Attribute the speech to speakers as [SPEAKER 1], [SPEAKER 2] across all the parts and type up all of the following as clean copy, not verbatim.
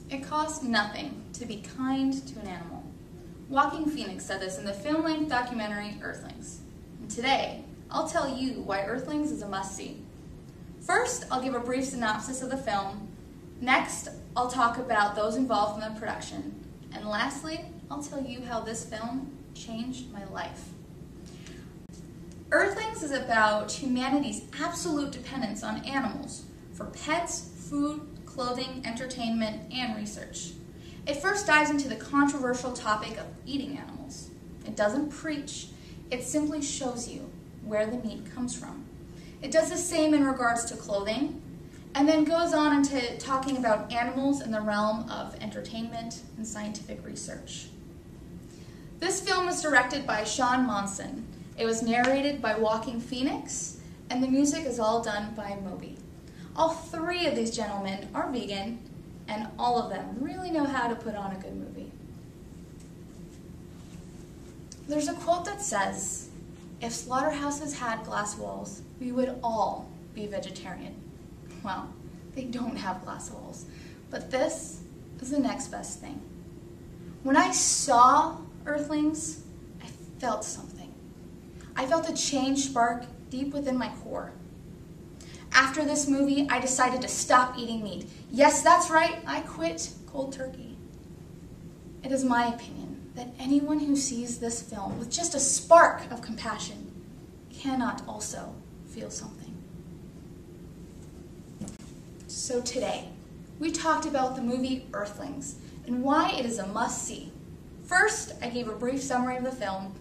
[SPEAKER 1] It costs nothing to be kind to an animal. Joaquin Phoenix said this in the film-length documentary Earthlings. And today, I'll tell you why Earthlings is a must-see. First, I'll give a brief synopsis of the film. Next, I'll talk about those involved in the production. And lastly, I'll tell you how this film changed my life. Earthlings is about humanity's absolute dependence on animals for pets, food, clothing, entertainment, and research. It first dives into the controversial topic of eating animals. It doesn't preach, it simply shows you where the meat comes from. It does the same in regards to clothing, and then goes on into talking about animals in the realm of entertainment and scientific research. This film was directed by Sean Monson. It was narrated by Joaquin Phoenix, and the music is all done by Moby. All three of these gentlemen are vegan, and all of them really know how to put on a good movie. There's a quote that says, "If slaughterhouses had glass walls, we would all be vegetarian." Well, they don't have glass walls, but this is the next best thing. When I saw Earthlings, I felt something. I felt a change spark deep within my core. After this movie, I decided to stop eating meat. Yes, that's right, I quit cold turkey. It is my opinion that anyone who sees this film with just a spark of compassion cannot also feel something. So today, we talked about the movie Earthlings and why it is a must-see. First, I gave a brief summary of the film.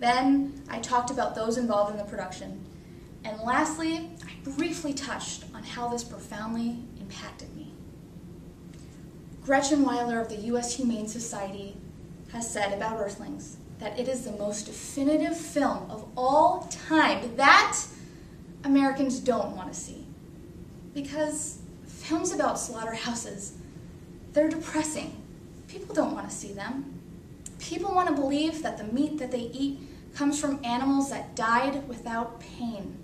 [SPEAKER 1] Then, I talked about those involved in the production. And lastly, I briefly touched on how this profoundly impacted me. Gretchen Weiler of the U.S. Humane Society has said about Earthlings that it is the most definitive film of all time that Americans don't want to see. Because films about slaughterhouses, they're depressing. People don't want to see them. People want to believe that the meat that they eat comes from animals that died without pain.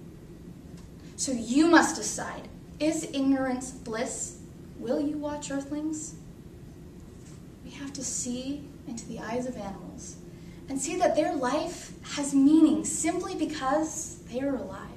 [SPEAKER 1] So you must decide, is ignorance bliss? Will you watch Earthlings? We have to see into the eyes of animals and see that their life has meaning simply because they are alive.